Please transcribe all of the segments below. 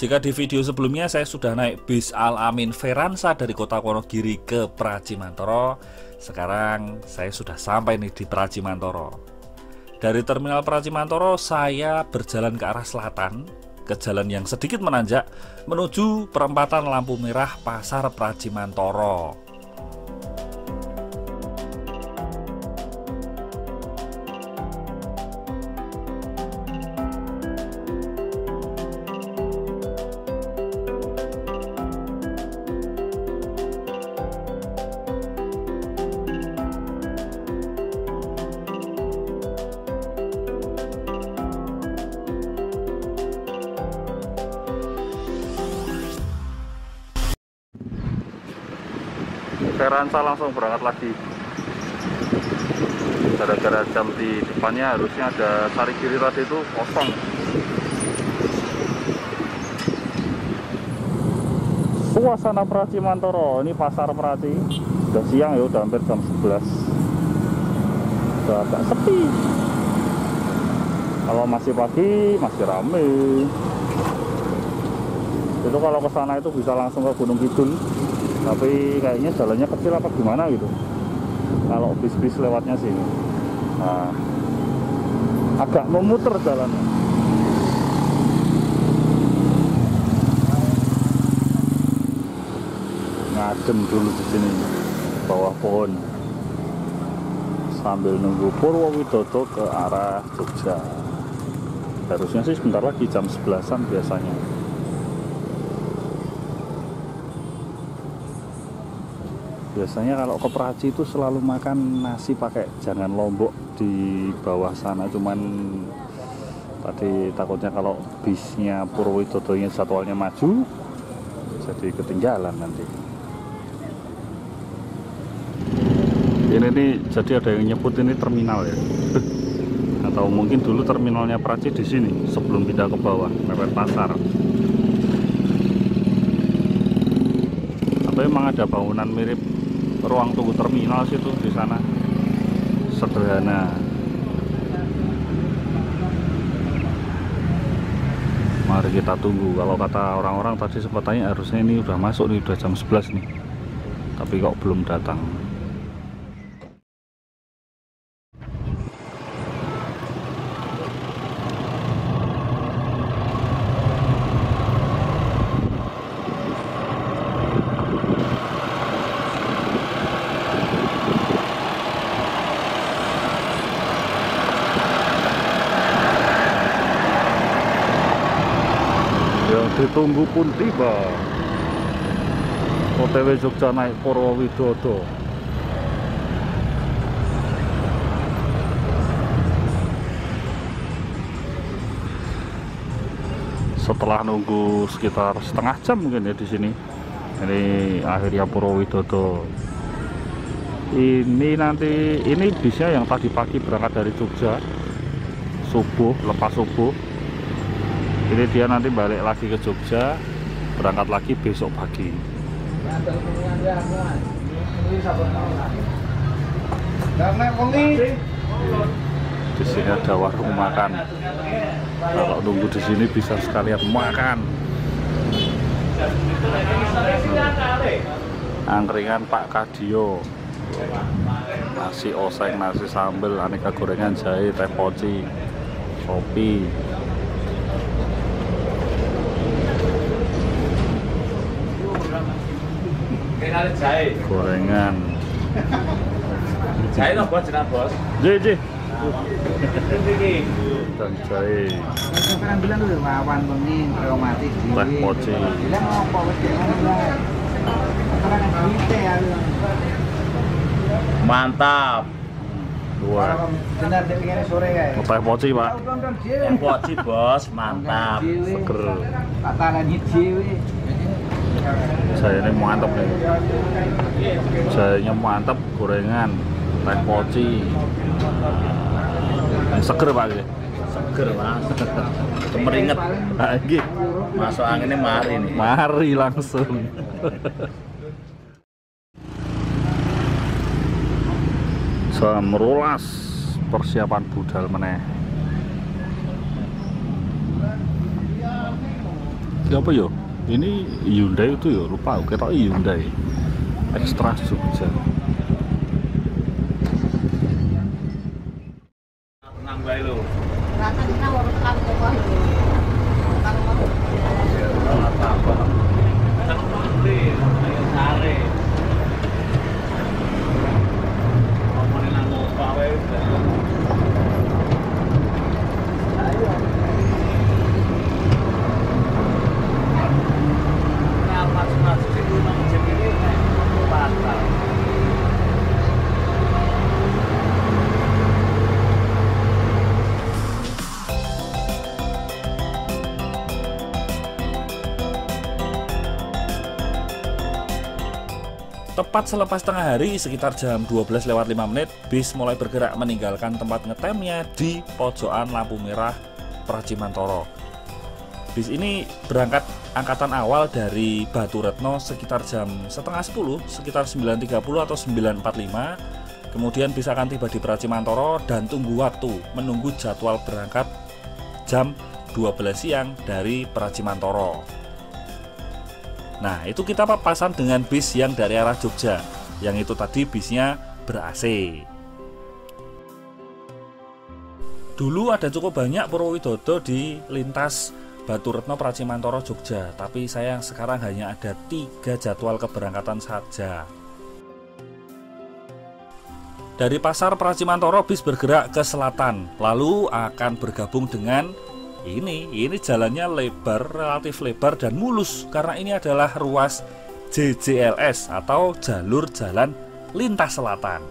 Jika di video sebelumnya saya sudah naik bis Al-Amin Veransa dari kota Wonogiri ke Pracimantoro, sekarang saya sudah sampai nih di Pracimantoro. Dari terminal Pracimantoro saya berjalan ke arah selatan, ke jalan yang sedikit menanjak menuju perempatan lampu merah Pasar Pracimantoro. Veransa langsung berangkat lagi gara-gara jam di depannya harusnya ada Sarigiri tadi itu kosong. Suasana Pracimantoro, ini pasar Praci udah siang ya, udah hampir jam 11, udah agak sepi. Kalau masih pagi masih rame. Itu kalau ke sana itu bisa langsung ke Gunung Kidul, tapi kayaknya jalannya kecil apa gimana gitu kalau bis-bis lewatnya sini. Nah, agak memutar jalannya. Ngadem dulu di sini bawah pohon sambil nunggu Purwowidodo ke arah Jogja. Harusnya sih sebentar lagi jam 11-an biasanya. Biasanya kalau ke Praci itu selalu makan nasi pakai jangan lombok di bawah sana, cuman tadi takutnya kalau bisnya Purwowidodonya jadwalnya maju jadi ketinggalan nanti. Ini nih, jadi ada yang nyebut ini terminal ya atau mungkin dulu terminalnya Praci di sini sebelum pindah ke bawah mepet pasar. Atau emang ada bangunan mirip ruang tunggu terminal situ di sana, sederhana. Mari kita tunggu. Kalau kata orang-orang tadi sempat tanya harusnya ini udah masuk nih, udah jam 11 nih, tapi kok belum datang. Ditunggu pun tiba, OTW Jogja naik Purwowidodo. Setelah nunggu sekitar setengah jam mungkin ya di sini, ini akhirnya Purwowidodo. Ini nanti ini bisnya yang tadi pagi berangkat dari Jogja subuh, lepas subuh. Ini dia nanti balik lagi ke Jogja, berangkat lagi besok pagi. Di sini ada warung makan. Kalau nunggu di sini bisa sekalian makan. Angkringan Pak Kadio, nasi oseng, nasi sambal, aneka gorengan, jahe, teh poci, kopi. Gorengan. Jahe no bos, jenah bos. Jahe. Dan jahe. Teh poci. Mantap. Dua. Teh poci pak. Teh poci bos, mantap. Seger. Jahenya mantap nih. Jahenya mantap, gorengan, teh poci. Seger pak ya. Seger mas. Kemeringet. Lagi. Masuk anginnya mari nih. Mari langsung. Jam rolas persiapan budal meneh. apa yo? Ini Hyundai itu yo, lupa kita Hyundai Extra Jogja. Tenang bae lho. Rasa kita mau tekan ke bawah lho. Tekan ke bawah. Ora apa-apa. Kan mati, ayo sare. Omone nang opo wae. Ayo. Nah, pas-pas iki nang jenenge nek batal. Tepat selepas tengah hari, sekitar jam 12:05, bis mulai bergerak meninggalkan tempat ngetemnya di pojokan lampu merah Pracimantoro. Bis ini berangkat angkatan awal dari Baturetno sekitar jam setengah 10, sekitar 9.30 atau 9.45. Kemudian bis akan tiba di Pracimantoro dan tunggu waktu menunggu jadwal berangkat jam 12 siang dari Pracimantoro. Nah, itu kita papasan dengan bis yang dari arah Jogja, yang itu tadi bisnya ber-AC. Dulu ada cukup banyak Purwowidodo di lintas Baturetno Pracimantoro Jogja, tapi sayang sekarang hanya ada 3 jadwal keberangkatan saja. Dari pasar Pracimantoro bis bergerak ke selatan, lalu akan bergabung dengan ini jalannya lebar, relatif lebar dan mulus karena ini adalah ruas JJLS atau jalur jalan lintas selatan.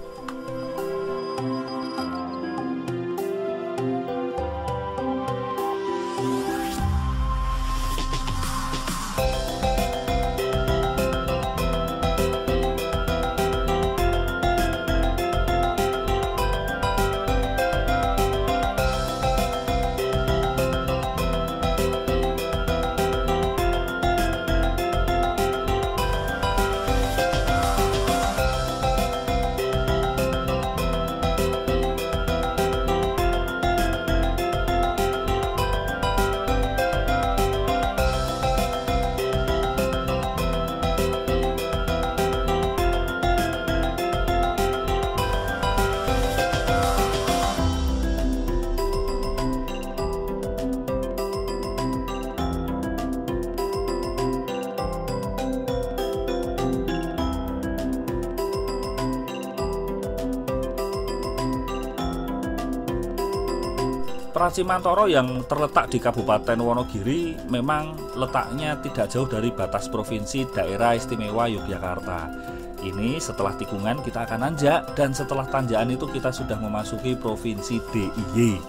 Pracimantoro yang terletak di Kabupaten Wonogiri memang letaknya tidak jauh dari batas provinsi Daerah Istimewa Yogyakarta. Ini setelah tikungan kita akan nanjak dan setelah tanjakan itu kita sudah memasuki provinsi DIY.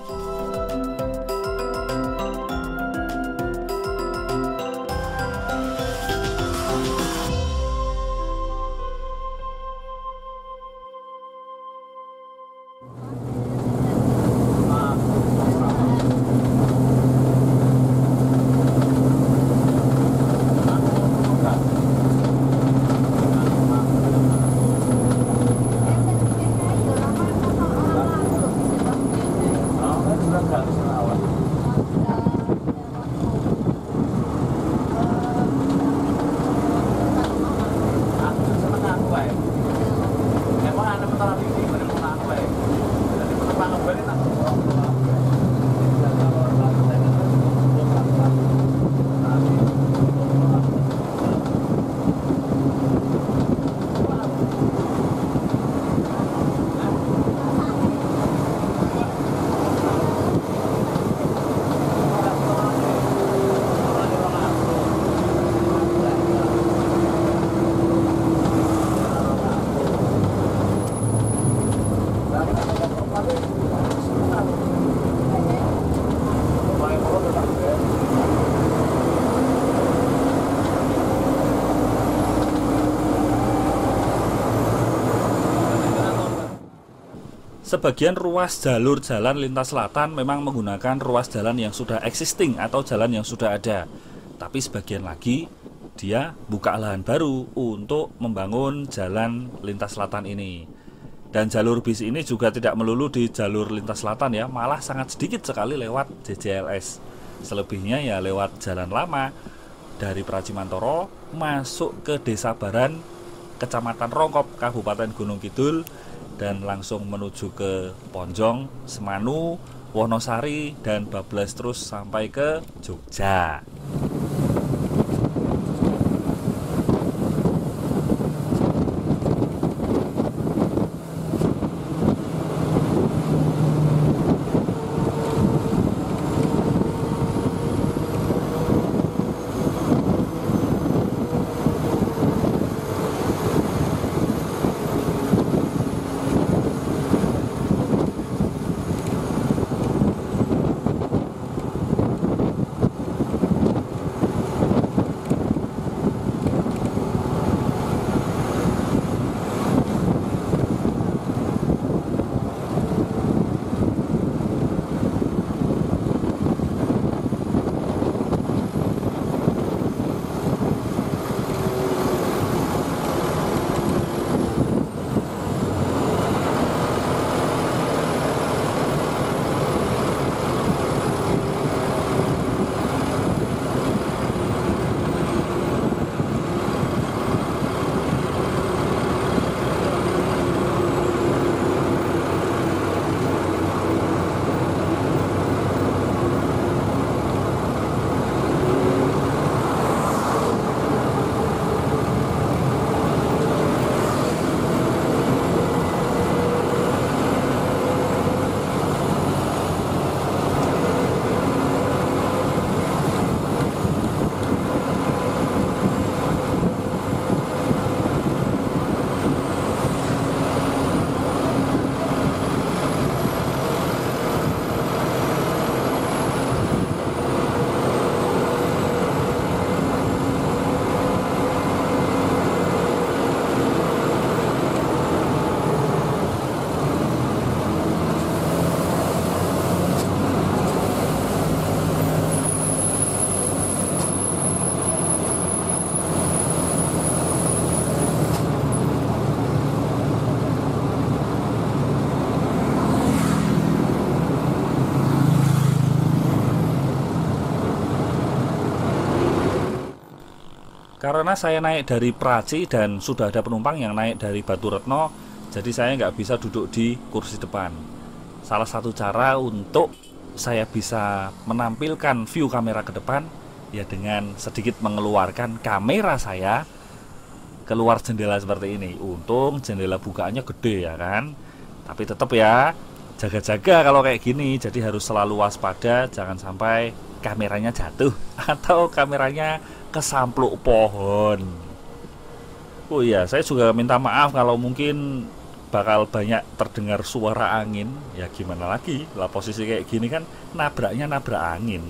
Sebagian ruas jalur jalan lintas selatan memang menggunakan ruas jalan yang sudah existing atau jalan yang sudah ada. Tapi sebagian lagi dia buka lahan baru untuk membangun jalan lintas selatan ini. Dan jalur bis ini juga tidak melulu di jalur lintas selatan ya, malah sangat sedikit sekali lewat JJLS. Selebihnya ya lewat jalan lama, dari Pracimantoro masuk ke Desa Baran, Kecamatan Rongkop, Kabupaten Gunung Kidul, dan langsung menuju ke Ponjong, Semanu, Wonosari, dan bablas terus sampai ke Jogja. Karena saya naik dari Praci dan sudah ada penumpang yang naik dari Batu Retno, jadi saya nggak bisa duduk di kursi depan. Salah satu cara untuk saya bisa menampilkan view kamera ke depan ya dengan sedikit mengeluarkan kamera saya keluar jendela seperti ini. Untung jendela bukaannya gede ya kan. Tapi tetap ya jaga-jaga kalau kayak gini, jadi harus selalu waspada, jangan sampai kameranya jatuh atau kameranya kesampluk pohon. Oh iya, saya juga minta maaf kalau mungkin bakal banyak terdengar suara angin. Ya gimana lagi, lah posisi kayak gini kan nabraknya nabrak angin.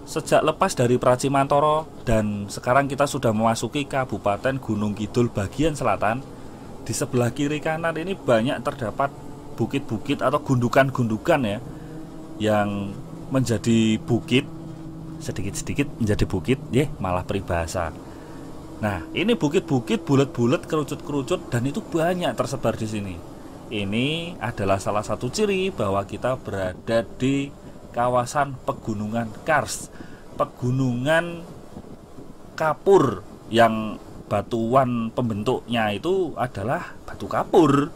Sejak lepas dari Pracimantoro dan sekarang kita sudah memasuki Kabupaten Gunung Kidul bagian selatan, di sebelah kiri kanan ini banyak terdapat bukit-bukit atau gundukan-gundukan ya, yang menjadi bukit, sedikit-sedikit menjadi bukit, malah peribahasa. Nah, ini bukit-bukit bulat-bulat, kerucut-kerucut, dan itu banyak tersebar di sini. Ini adalah salah satu ciri bahwa kita berada di kawasan pegunungan Kars, pegunungan kapur, yang batuan pembentuknya itu adalah batu kapur.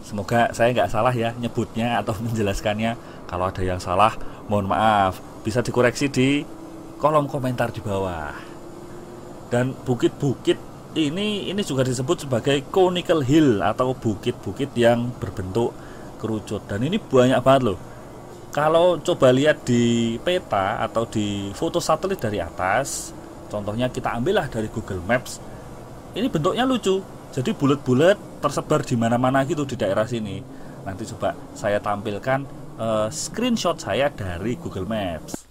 Semoga saya nggak salah ya nyebutnya atau menjelaskannya. Kalau ada yang salah, mohon maaf. Bisa dikoreksi di kolom komentar di bawah. Dan bukit-bukit ini juga disebut sebagai conical hill atau bukit-bukit yang berbentuk kerucut. Dan ini banyak banget loh. Kalau coba lihat di peta atau di foto satelit dari atas, contohnya kita ambillah dari Google Maps, ini bentuknya lucu. Jadi bulat-bulat tersebar di mana-mana gitu di daerah sini. Nanti coba saya tampilkan screenshot saya dari Google Maps.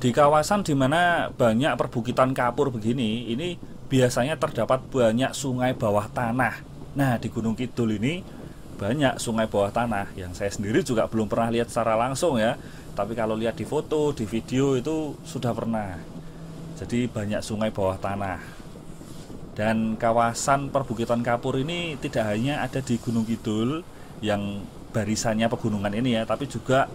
Di kawasan dimana banyak perbukitan kapur begini, ini biasanya terdapat banyak sungai bawah tanah. Nah, di Gunung Kidul ini banyak sungai bawah tanah yang saya sendiri juga belum pernah lihat secara langsung ya. Tapi kalau lihat di foto, di video itu sudah pernah. Jadi banyak sungai bawah tanah. Dan kawasan perbukitan kapur ini tidak hanya ada di Gunung Kidul yang barisannya pegunungan ini ya, tapi juga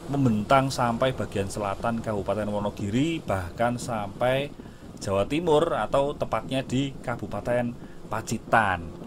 membentang sampai bagian selatan Kabupaten Wonogiri, bahkan sampai Jawa Timur atau tepatnya di Kabupaten Pacitan.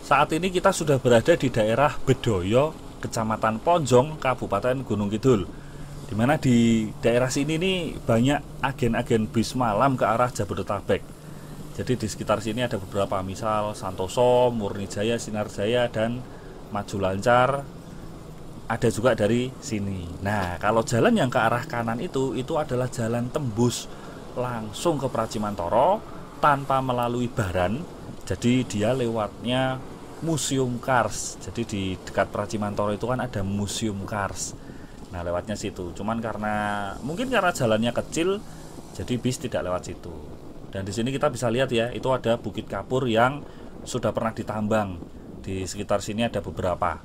Saat ini kita sudah berada di daerah Bedoyo, Kecamatan Ponjong, Kabupaten Gunung Kidul. Dimana di daerah sini nih banyak agen-agen bis malam ke arah Jabodetabek. Jadi di sekitar sini ada beberapa, misal Santoso, Murni Jaya, Sinar Jaya, dan Maju Lancar. ada juga dari sini. Nah, kalau jalan yang ke arah kanan itu adalah jalan tembus langsung ke Pracimantoro tanpa melalui Baran. Jadi dia lewatnya Museum Kars. Jadi di dekat Pracimantoro itu kan ada Museum Kars. Nah, lewatnya situ. Cuman mungkin karena jalannya kecil, jadi bis tidak lewat situ. Dan di sini kita bisa lihat ya, itu ada Bukit Kapur yang sudah pernah ditambang. Di sekitar sini ada beberapa.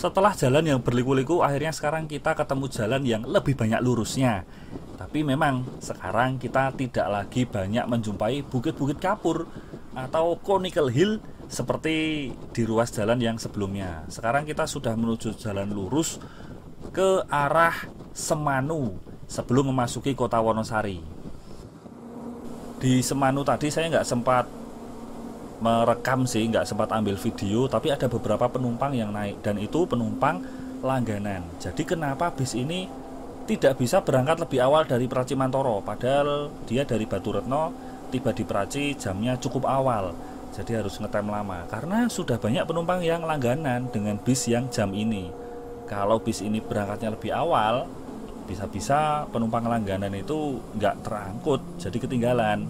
Setelah jalan yang berliku-liku, akhirnya sekarang kita ketemu jalan yang lebih banyak lurusnya. Tapi memang sekarang kita tidak lagi banyak menjumpai bukit-bukit kapur atau conical hill seperti di ruas jalan yang sebelumnya. Sekarang kita sudah menuju jalan lurus ke arah Semanu sebelum memasuki kota Wonosari. Di Semanu tadi saya nggak sempat merekam sih, nggak sempat ambil video, tapi ada beberapa penumpang yang naik dan itu penumpang langganan. Jadi kenapa bis ini tidak bisa berangkat lebih awal dari Pracimantoro, padahal dia dari Baturetno tiba di Praci jamnya cukup awal, jadi harus ngetem lama karena sudah banyak penumpang yang langganan dengan bis yang jam ini. Kalau bis ini berangkatnya lebih awal, bisa-bisa penumpang langganan itu nggak terangkut, jadi ketinggalan.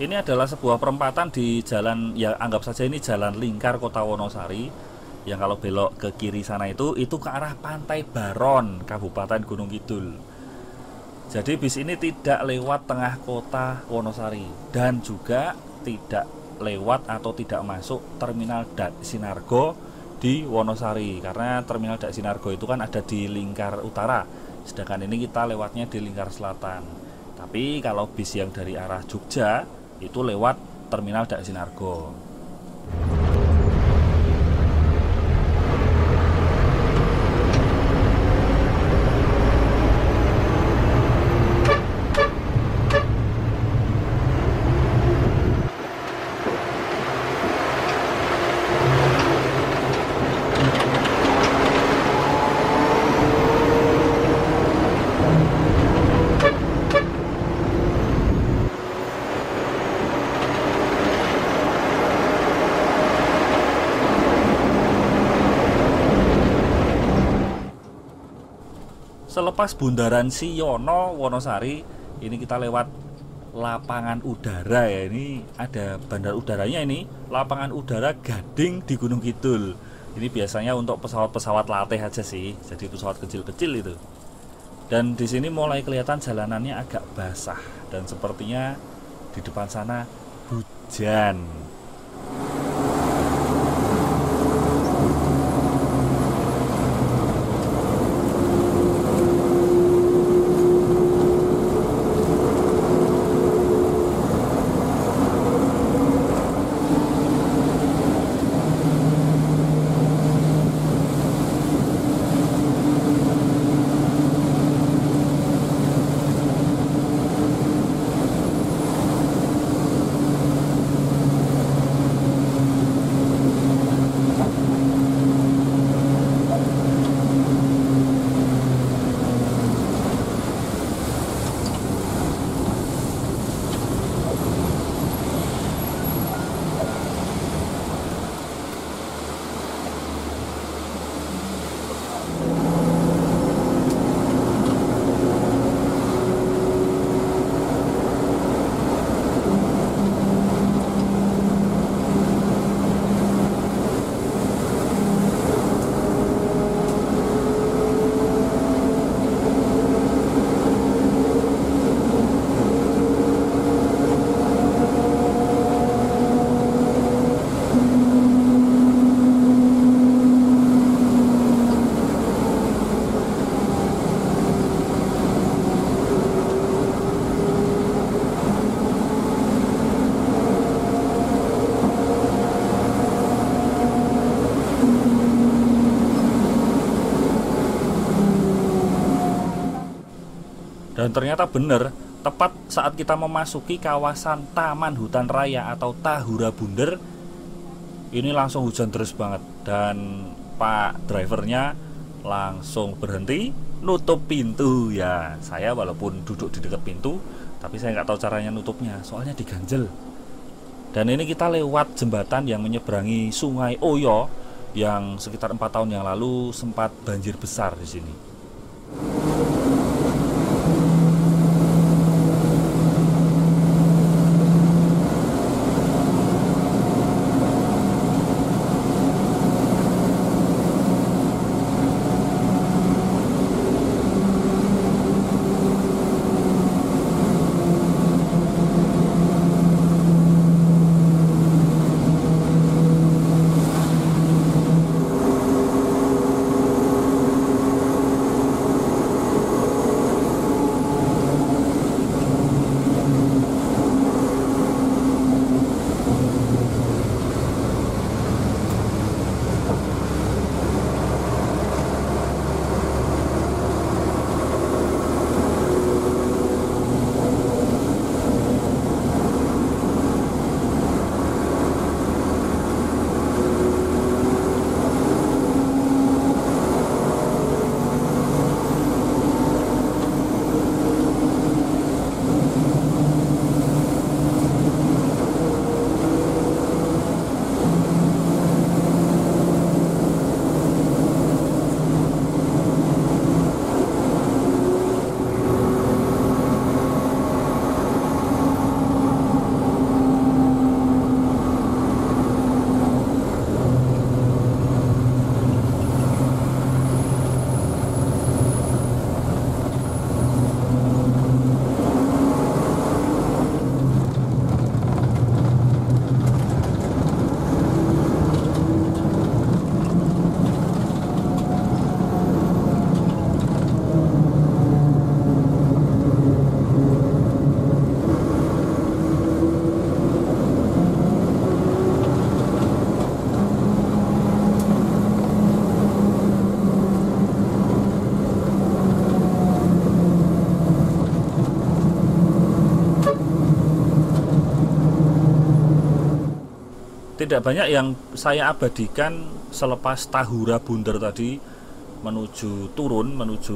Ini adalah sebuah perempatan di jalan, ya anggap saja ini jalan lingkar Kota Wonosari, yang kalau belok ke kiri sana itu ke arah Pantai Baron, Kabupaten Gunung Kidul. Jadi bis ini tidak lewat tengah kota Wonosari dan juga tidak lewat atau tidak masuk terminal Dakshinargo di Wonosari, karena terminal Dakshinargo itu kan ada di lingkar utara, sedangkan ini kita lewatnya di lingkar selatan. Tapi kalau bis yang dari arah Jogja itu lewat terminal Dakshinargo. Selepas Bundaran Siono Wonosari, ini kita lewat lapangan udara ya. Ini ada bandar udaranya, ini lapangan udara Gading di Gunung Kidul. Ini biasanya untuk pesawat-pesawat latih aja sih, jadi pesawat kecil-kecil itu. Dan di sini mulai kelihatan jalanannya agak basah dan sepertinya di depan sana hujan. Dan ternyata benar, tepat saat kita memasuki kawasan Taman Hutan Raya atau Tahura Bunder, ini langsung hujan deras banget. Dan Pak drivernya langsung berhenti, nutup pintu. Ya, saya walaupun duduk di dekat pintu, tapi saya nggak tahu caranya nutupnya, soalnya diganjel. Dan ini kita lewat jembatan yang menyeberangi Sungai Oyo, yang sekitar 4 tahun yang lalu sempat banjir besar di sini. tidak banyak yang saya abadikan selepas Tahura Bunder tadi menuju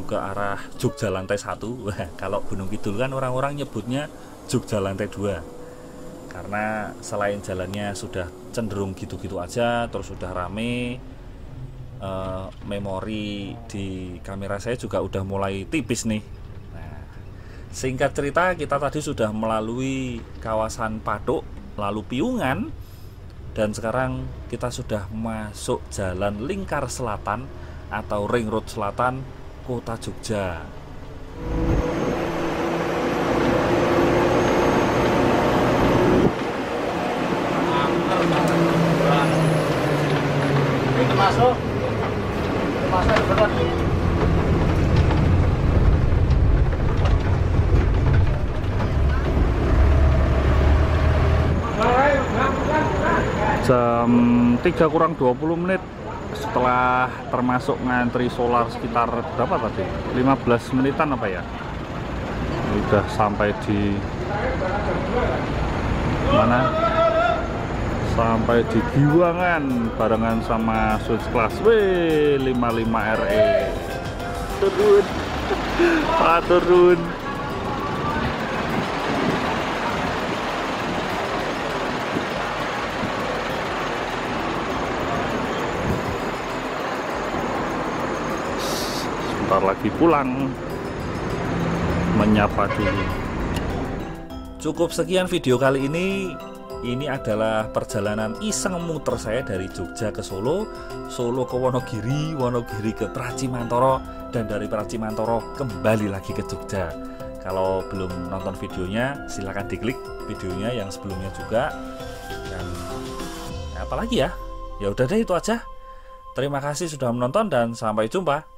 ke arah Jogja lantai 1. Wah, kalau Gunung Kidul kan orang-orang nyebutnya Jogja lantai 2. Karena selain jalannya sudah cenderung gitu-gitu aja, terus sudah rame, memori di kamera saya juga udah mulai tipis nih. Nah, singkat cerita, kita tadi sudah melalui kawasan Pathuk, lalu Piungan, dan sekarang kita sudah masuk jalan lingkar selatan atau ring road selatan kota Jogja. Itu masuk berat. Jam 3 kurang 20 menit setelah termasuk ngantri solar sekitar berapa tadi? 15 menitan apa ya? Udah sampai di mana? Sampai di Giwangan barengan sama Switch Class W55 RE. Turun. Turun. Sebentar lagi pulang, menyapa dulu. Cukup sekian video kali ini. Ini adalah perjalanan iseng muter saya dari Jogja ke Solo, Solo ke Wonogiri, Wonogiri ke Pracimantoro, dan dari Pracimantoro kembali lagi ke Jogja. Kalau belum nonton videonya, silahkan diklik videonya yang sebelumnya juga. Dan apalagi ya? Ya udah deh, itu aja. Terima kasih sudah menonton dan sampai jumpa.